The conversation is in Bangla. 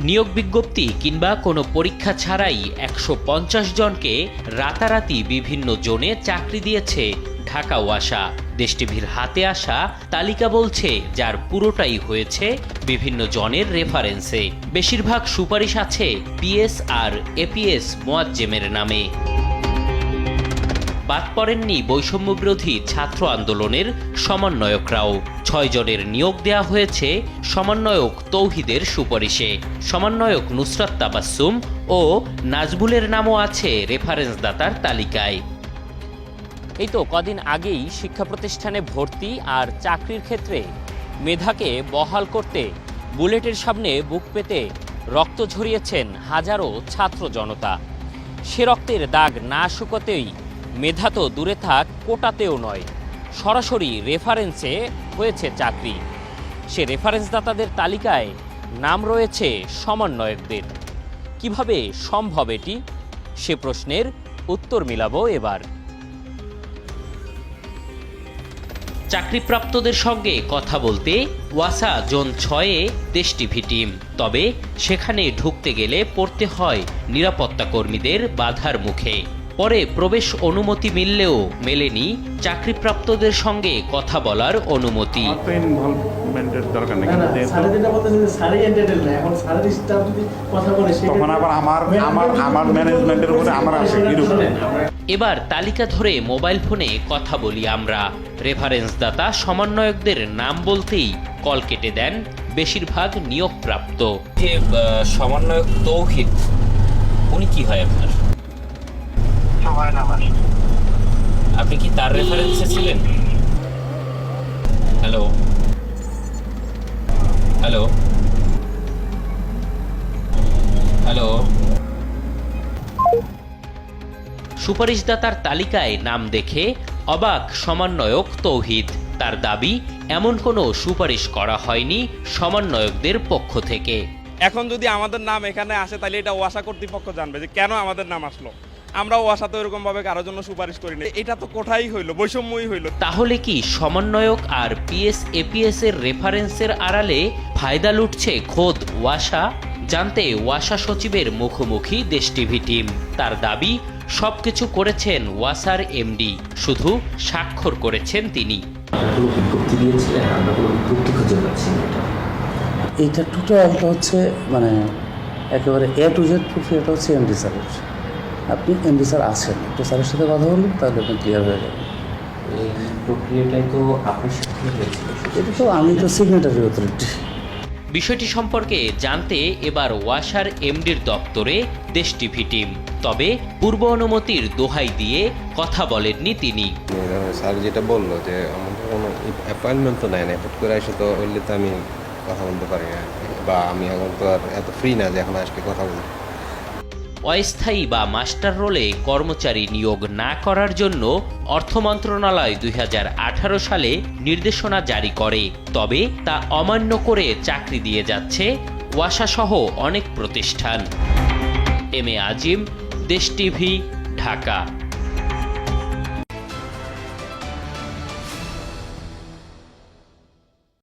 নিয়োগ বিজ্ঞপ্তি কিংবা কোনো পরীক্ষা ছাড়াই ১৫০ জনকে রাতারাতি বিভিন্ন জোনে চাকরি দিয়েছে ঢাকা ওয়াসা। দেশ টিভির হাতে আসা তালিকা বলছে যার পুরোটাই হয়েছে বিভিন্ন জনের রেফারেন্সে। বেশিরভাগ সুপারিশ আছে পিএস আর এপিএস মোয়াজ্জেমের নামে। বাদ পড়েননি বৈষম্য বিরোধী ছাত্র আন্দোলনের সমন্বয়করাও। ৬ জনের নিয়োগ দেয়া হয়েছে সমন্বয়ক তৌহিদের সুপারিশে। সমন্বয়ক নুসরাত তাবাসসুম ও নাজবুলের নামও আছে রেফারেন্সদাতার তালিকায়। এই তো কদিন আগেই শিক্ষা প্রতিষ্ঠানে ভর্তি আর চাকরির ক্ষেত্রে মেধাকে বহাল করতে বুলেটের সামনে বুক পেতে রক্ত ঝরিয়েছেন হাজারো ছাত্র জনতা। সে রক্তের দাগ না শুকোতেই মেধা তো দূরে থাক, কোটাতেও নয়, সরাসরি রেফারেন্সে হয়েছে চাকরি। সে রেফারেন্সদাতাদের তালিকায় নাম রয়েছে সমন্বয়কদের। কিভাবে সম্ভব এটি? সে প্রশ্নের উত্তর মিলাবো এবার। চাকরিপ্রাপ্তদের সঙ্গে কথা বলতে ওয়াসা জোন ৬-এ দেশ টিভি টিম। তবে সেখানে ঢুকতে গেলে পড়তে হয় নিরাপত্তা কর্মীদের বাধার মুখে। পরে প্রবেশ অনুমতি মিললেও মেলেনি চাকরিপ্রাপ্তদের সঙ্গে কথা বলার অনুমতি। এবার তালিকা ধরে মোবাইল ফোনে কথা বলি আমরা। রেফারেন্সদাতা সমন্বয়কদের নাম বলতেই কল কেটে দেন বেশিরভাগ নিয়োগপ্রাপ্ত। যে সমন্বয়ক তৌহিদ, উনি কি হয় আপনার? আপনি কি তার রেফারেন্সে ছিলেন? হ্যালো হ্যালো হ্যালো সুপারিশদাতার তালিকায় নাম দেখে অবাক সমন্বয়ক তৌহিদ। তার দাবি, এমন কোনো সুপারিশ করা হয়নি সমন্বয়কদের পক্ষ থেকে। এখন যদি আমাদের নাম এখানে আসে তাহলে এটা ওয়াসা কর্তৃপক্ষ জানবে যে কেন আমাদের নাম আসলো। আমরা ওয়াসা তো এরকম ভাবে কারোর জন্য সুপারিশ করিনি। এটা তো কোঠাই হইলো, বৈষম্যই হইলো। তাহলে কি সমন্বয়ক আর পিএস এপিএস এর রেফারেন্সের আড়ালে ফায়দা লুটছে খোদ ওয়াসা? জানতে ওয়াসা সচিবের মুখোমুখি দেশ টিভি টিম। তার দাবি, সবকিছু করেছেন ওয়াসার এমডি, শুধু স্বাক্ষর করেছেন তিনি। বিজ্ঞপ্তি দিয়েছিলেন, আমরা কোনো বিজ্ঞপ্তি খুঁজে পাচ্ছি না। এইটা টোটালটা হচ্ছে মানে একেবারে এ টু জেড প্রক্রিয়াটা হচ্ছে এমডি স্যারের। আপনি এমডি স্যার আছেন, একটু স্যারের সাথে কথা বলুন, তাহলে আপনি ক্লিয়ার হয়ে যাবেন। এই প্রক্রিয়াটাই তো আপনার সাথে হয়েছিল। এটা তো আমি তো সিগনেটারি অথরিটি। বিষয়টি সম্পর্কে জানতে এবার ওয়াসার এমডির দপ্তরে দেশ টিভি টিম। তবে পূর্ব অনুমতির দোহাই দিয়ে কথা বলেননি তিনি। স্যার যেটা বললো যে আমাদের কোনো অ্যাপয়েন্টমেন্ট তো নেয় না, হুট করে এসে তো হইলে তো আমি কথা বলতে পারি না, বা আমি এখন তো আর এত ফ্রি না যে এখন আজকে কথা বলতে। অস্থায়ী বা মাস্টার রোলে কর্মচারী নিয়োগ না করার জন্য অর্থ মন্ত্রণালয় ২০১৮ সালে নির্দেশনা জারি করে। তবে তা অমান্য করে চাকরি দিয়ে যাচ্ছে ওয়াসা সহ অনেক প্রতিষ্ঠান। এম এ আজিম, দেশ টিভি, ঢাকা।